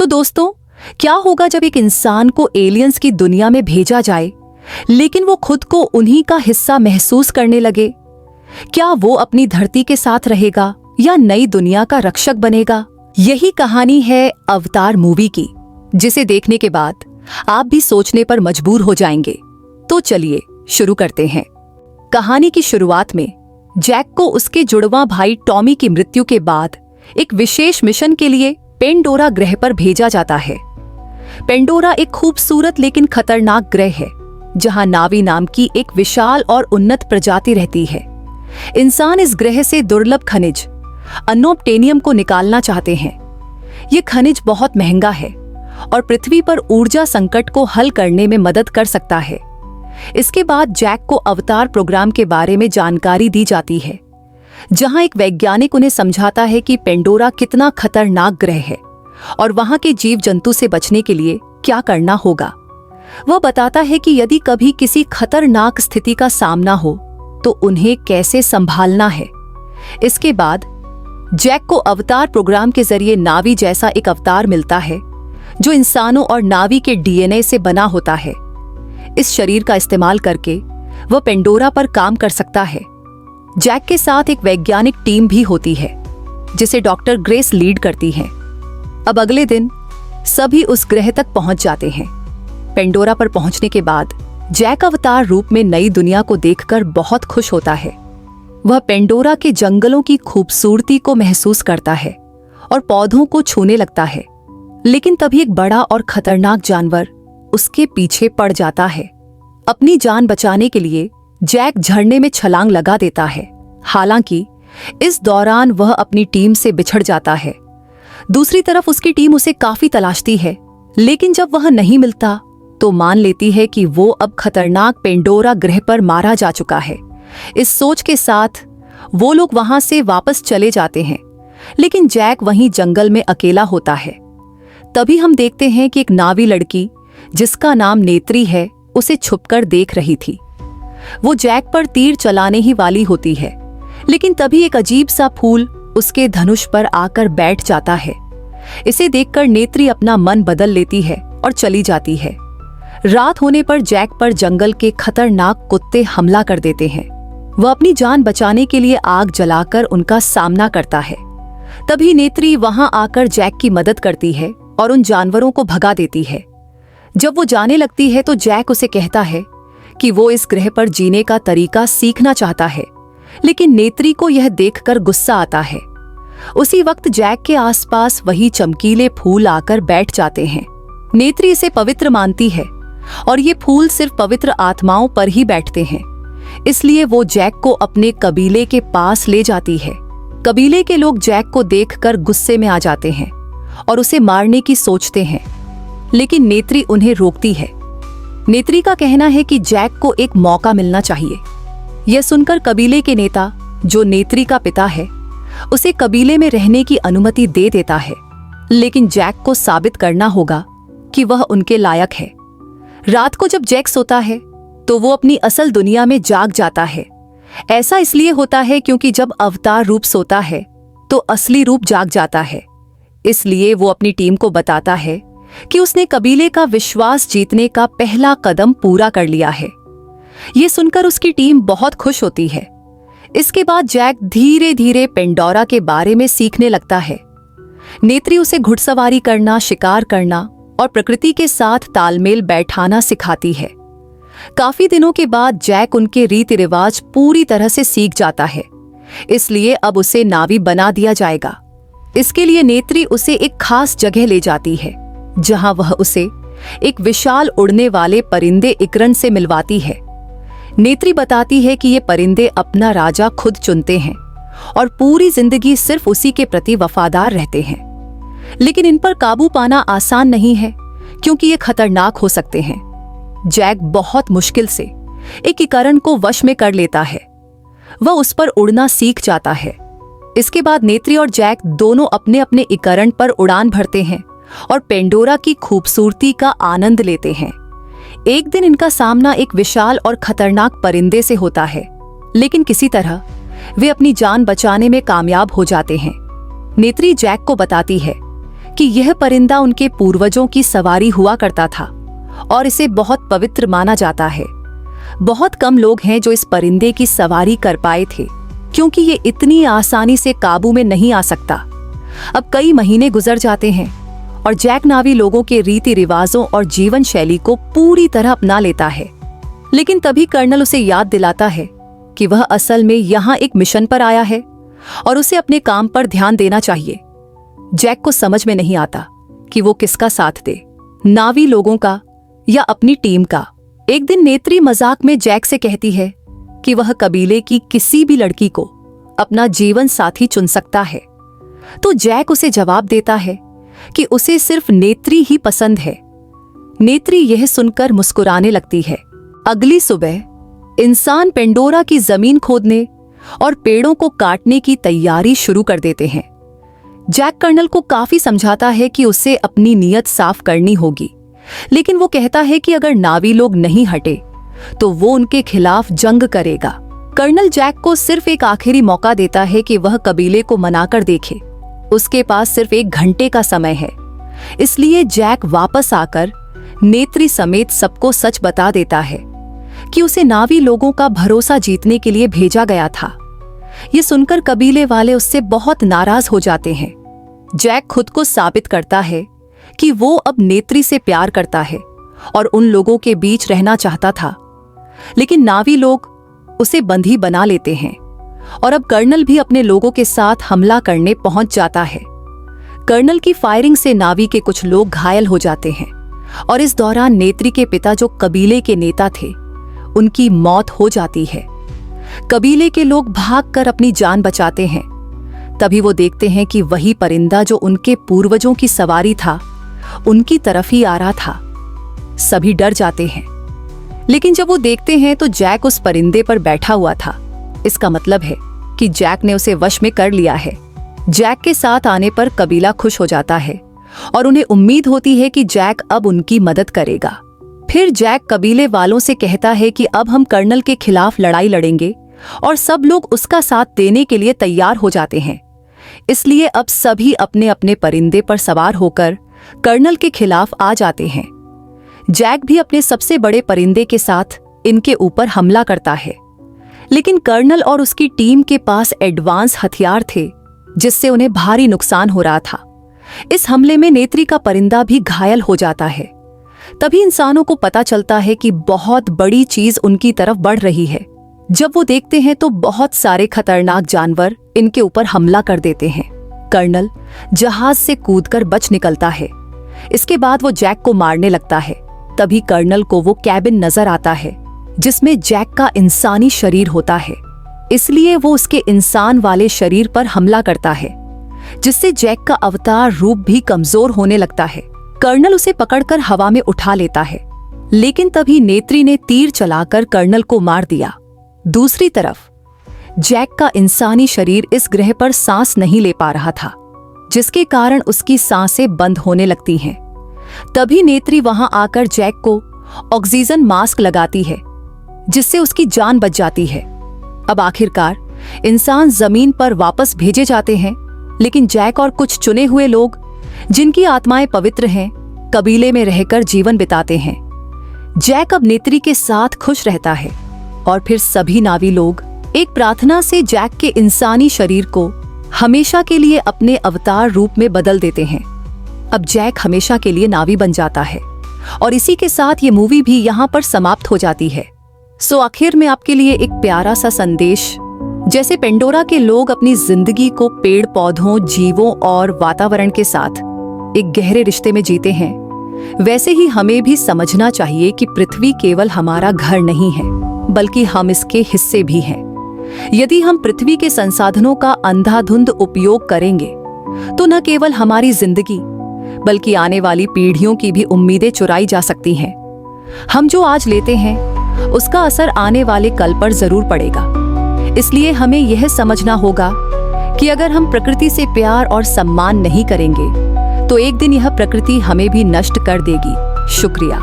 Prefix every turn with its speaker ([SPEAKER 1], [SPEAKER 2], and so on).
[SPEAKER 1] दोस्तों, क्या होगा जब एक इंसान को एलियंस की दुनिया में भेजा जाए, लेकिन वो खुद को उन्हीं का हिस्सा महसूस करने लगे? क्या वो अपनी धरती के साथ रहेगा या नई दुनिया का रक्षक बनेगा? यही कहानी है अवतार मूवी की, जिसे देखने के बाद आप भी सोचने पर मजबूर हो जाएंगे। तो चलिए शुरू करते हैं। कहानी की शुरुआत में जैक को उसके जुड़वां भाई टॉमी की मृत्यु के बाद एक विशेष मिशन के लिए पेंडोरा ग्रह पर भेजा जाता है। पेंडोरा एक खूबसूरत लेकिन खतरनाक ग्रह है, जहां नावी नाम की एक विशाल और उन्नत प्रजाति रहती है। इंसान इस ग्रह से दुर्लभ खनिज अनोब्टेनियम को निकालना चाहते हैं। ये खनिज बहुत महंगा है और पृथ्वी पर ऊर्जा संकट को हल करने में मदद कर सकता है। इसके बाद जैक को अवतार प्रोग्राम के बारे में जानकारी दी जाती है, जहां एक वैज्ञानिक उन्हें समझाता है कि पेंडोरा कितना खतरनाक ग्रह है और वहां के जीव जंतु से बचने के लिए क्या करना होगा। वह बताता है कि यदि कभी किसी खतरनाक स्थिति का सामना हो तो उन्हें कैसे संभालना है। इसके बाद जैक को अवतार प्रोग्राम के जरिए नावी जैसा एक अवतार मिलता है, जो इंसानों और नावी के डीएनए से बना होता है। इस शरीर का इस्तेमाल करके वह पेंडोरा पर काम कर सकता है। जैक के साथ एक वैज्ञानिक टीम भी होती है, जिसे डॉक्टर ग्रेस लीड करती है। अब अगले दिन सभी उस ग्रह तक पहुंच जाते हैं। पेंडोरा पर पहुंचने के बाद जैक अवतार रूप में नई दुनिया को देखकर बहुत खुश होता है। वह पेंडोरा के जंगलों की खूबसूरती को महसूस करता है और पौधों को छूने लगता है, लेकिन तभी एक बड़ा और खतरनाक जानवर उसके पीछे पड़ जाता है। अपनी जान बचाने के लिए जैक झरने में छलांग लगा देता है। हालांकि इस दौरान वह अपनी टीम से बिछड़ जाता है। दूसरी तरफ उसकी टीम उसे काफी तलाशती है, लेकिन जब वह नहीं मिलता तो मान लेती है कि वो अब खतरनाक पेंडोरा ग्रह पर मारा जा चुका है। इस सोच के साथ वो लोग वहां से वापस चले जाते हैं, लेकिन जैक वहीं जंगल में अकेला होता है। तभी हम देखते हैं कि एक नावी लड़की, जिसका नाम नेत्री है, उसे छुपकर देख रही थी। वो जैक पर तीर चलाने ही वाली होती है, लेकिन तभी एक अजीब सा फूल उसके धनुष पर आकर बैठ जाता है। इसे देखकर नेत्री अपना मन बदल लेती है और चली जाती है। रात होने पर जैक पर जंगल के खतरनाक कुत्ते हमला कर देते हैं। वह अपनी जान बचाने के लिए आग जलाकर उनका सामना करता है। तभी नेत्री वहां आकर जैक की मदद करती है और उन जानवरों को भगा देती है। जब वो जाने लगती है तो जैक उसे कहता है कि वो इस ग्रह पर जीने का तरीका सीखना चाहता है, लेकिन नेत्री को यह देखकर गुस्सा आता है। उसी वक्त जैक के आसपास वही चमकीले फूल आकर बैठ जाते हैं। नेत्री इसे पवित्र मानती है और ये फूल सिर्फ पवित्र आत्माओं पर ही बैठते हैं, इसलिए वो जैक को अपने कबीले के पास ले जाती है। कबीले के लोग जैक को देखकर गुस्से में आ जाते हैं और उसे मारने की सोचते हैं, लेकिन नेत्री उन्हें रोकती है। नेत्री का कहना है कि जैक को एक मौका मिलना चाहिए। यह सुनकर कबीले के नेता, जो नेत्री का पिता है, उसे कबीले में रहने की अनुमति दे देता है, लेकिन जैक को साबित करना होगा कि वह उनके लायक है। रात को जब जैक सोता है तो वो अपनी असल दुनिया में जाग जाता है। ऐसा इसलिए होता है क्योंकि जब अवतार रूप सोता है तो असली रूप जाग जाता है। इसलिए वो अपनी टीम को बताता है कि उसने कबीले का विश्वास जीतने का पहला कदम पूरा कर लिया है। ये सुनकर उसकी टीम बहुत खुश होती है। इसके बाद जैक धीरे धीरे पेंडोरा के बारे में सीखने लगता है। नेत्री उसे घुड़सवारी करना, शिकार करना और प्रकृति के साथ तालमेल बैठाना सिखाती है। काफी दिनों के बाद जैक उनके रीति रिवाज पूरी तरह से सीख जाता है, इसलिए अब उसे नावी बना दिया जाएगा। इसके लिए नेत्री उसे एक खास जगह ले जाती है, जहां वह उसे एक विशाल उड़ने वाले परिंदे इकरन से मिलवाती है। नेत्री बताती है कि ये परिंदे अपना राजा खुद चुनते हैं और पूरी जिंदगी सिर्फ उसी के प्रति वफादार रहते हैं, लेकिन इन पर काबू पाना आसान नहीं है क्योंकि ये खतरनाक हो सकते हैं। जैक बहुत मुश्किल से एक इकरण को वश में कर लेता है। वह उस पर उड़ना सीख जाता है। इसके बाद नेत्री और जैक दोनों अपने अपने इकरण पर उड़ान भरते हैं और पेंडोरा की खूबसूरती का आनंद लेते हैं। एक दिन इनका सामना एक विशाल और खतरनाक परिंदे से होता है, लेकिन किसी तरह वे अपनी जान बचाने में कामयाब हो जाते हैं। नेत्री जैक को बताती है कि यह परिंदा उनके पूर्वजों की सवारी हुआ करता था और इसे बहुत पवित्र माना जाता है। बहुत कम लोग हैं जो इस परिंदे की सवारी कर पाए थे, क्योंकि ये इतनी आसानी से काबू में नहीं आ सकता। अब कई महीने गुजर जाते हैं और जैक नावी लोगों के रीति रिवाजों और जीवन शैली को पूरी तरह अपना लेता है। लेकिन तभी कर्नल उसे याद दिलाता है कि वह असल में यहाँ एक मिशन पर आया है और उसे अपने काम पर ध्यान देना चाहिए। जैक को समझ में नहीं आता कि वो किसका साथ दे, नावी लोगों का या अपनी टीम का। एक दिन नेत्री मजाक में जैक से कहती है कि वह कबीले की किसी भी लड़की को अपना जीवन साथी चुन सकता है। तो जैक उसे जवाब देता है कि उसे सिर्फ नेत्री ही पसंद है। नेत्री यह सुनकर मुस्कुराने लगती है। अगली सुबह इंसान पेंडोरा की जमीन खोदने और पेड़ों को काटने की तैयारी शुरू कर देते हैं। जैक कर्नल को काफी समझाता है कि उसे अपनी नीयत साफ करनी होगी, लेकिन वो कहता है कि अगर नावी लोग नहीं हटे तो वो उनके खिलाफ जंग करेगा। कर्नल जैक को सिर्फ एक आखिरी मौका देता है कि वह कबीले को मनाकर देखे। उसके पास सिर्फ 1 घंटे का समय है, इसलिए जैक वापस आकर नेत्री समेत सबको सच बता देता है कि उसे नावी लोगों का भरोसा जीतने के लिए भेजा गया था। ये सुनकर कबीले वाले उससे बहुत नाराज हो जाते हैं। जैक खुद को साबित करता है कि वो अब नेत्री से प्यार करता है और उन लोगों के बीच रहना चाहता था, लेकिन नावी लोग उसे बंदी बना लेते हैं और अब कर्नल भी अपने लोगों के साथ हमला करने पहुंच जाता है। कर्नल की फायरिंग से नावी के कुछ लोग घायल हो जाते हैं और इस दौरान नेत्री के पिता, जो कबीले के नेता थे, उनकी मौत हो जाती है। कबीले के लोग भागकर अपनी जान बचाते हैं। तभी वो देखते हैं कि वही परिंदा जो उनके पूर्वजों की सवारी था, उनकी तरफ ही आ रहा था। सभी डर जाते हैं, लेकिन जब वो देखते हैं तो जैक उस परिंदे पर बैठा हुआ था। इसका मतलब है कि जैक ने उसे वश में कर लिया है। जैक के साथ आने पर कबीला खुश हो जाता है और उन्हें उम्मीद होती है कि जैक अब उनकी मदद करेगा। फिर जैक कबीले वालों से कहता है कि अब हम कर्नल के खिलाफ लड़ाई लड़ेंगे और सब लोग उसका साथ देने के लिए तैयार हो जाते हैं। इसलिए अब सभी अपने अपने परिंदे पर सवार होकर कर्नल के खिलाफ आ जाते हैं। जैक भी अपने सबसे बड़े परिंदे के साथ इनके ऊपर हमला करता है, लेकिन कर्नल और उसकी टीम के पास एडवांस हथियार थे, जिससे उन्हें भारी नुकसान हो रहा था। इस हमले में नेत्री का परिंदा भी घायल हो जाता है। तभी इंसानों को पता चलता है कि बहुत बड़ी चीज उनकी तरफ बढ़ रही है। जब वो देखते हैं तो बहुत सारे खतरनाक जानवर इनके ऊपर हमला कर देते हैं। कर्नल जहाज से कूदकर बच निकलता है। इसके बाद वो जैक को मारने लगता है। तभी कर्नल को वो कैबिन नजर आता है जिसमें जैक का इंसानी शरीर होता है, इसलिए वो उसके इंसान वाले शरीर पर हमला करता है, जिससे जैक का अवतार रूप भी कमजोर होने लगता है। कर्नल उसे पकड़कर हवा में उठा लेता है, लेकिन तभी नेत्री ने तीर चलाकर कर्नल को मार दिया। दूसरी तरफ जैक का इंसानी शरीर इस ग्रह पर सांस नहीं ले पा रहा था, जिसके कारण उसकी सांसें बंद होने लगती हैं। तभी नेत्री वहां आकर जैक को ऑक्सीजन मास्क लगाती है, जिससे उसकी जान बच जाती है। अब आखिरकार इंसान जमीन पर वापस भेजे जाते हैं, लेकिन जैक और कुछ चुने हुए लोग, जिनकी आत्माएं पवित्र हैं, कबीले में रहकर जीवन बिताते हैं। जैक अब नेत्री के साथ खुश रहता है और फिर सभी नावी लोग एक प्रार्थना से जैक के इंसानी शरीर को हमेशा के लिए अपने अवतार रूप में बदल देते हैं। अब जैक हमेशा के लिए नावी बन जाता है और इसी के साथ ये मूवी भी यहाँ पर समाप्त हो जाती है। सो आखिर में आपके लिए एक प्यारा सा संदेश, जैसे पेंडोरा के लोग अपनी जिंदगी को पेड़ पौधों, जीवों और वातावरण के साथ एक गहरे रिश्ते में जीते हैं, वैसे ही हमें भी समझना चाहिए कि पृथ्वी केवल हमारा घर नहीं है, बल्कि हम इसके हिस्से भी हैं। यदि हम पृथ्वी के संसाधनों का अंधाधुंध उपयोग करेंगे तो न केवल हमारी जिंदगी बल्कि आने वाली पीढ़ियों की भी उम्मीदें चुराई जा सकती हैं। हम जो आज लेते हैं उसका असर आने वाले कल पर जरूर पड़ेगा। इसलिए हमें यह समझना होगा कि अगर हम प्रकृति से प्यार और सम्मान नहीं करेंगे तो एक दिन यह प्रकृति हमें भी नष्ट कर देगी। शुक्रिया।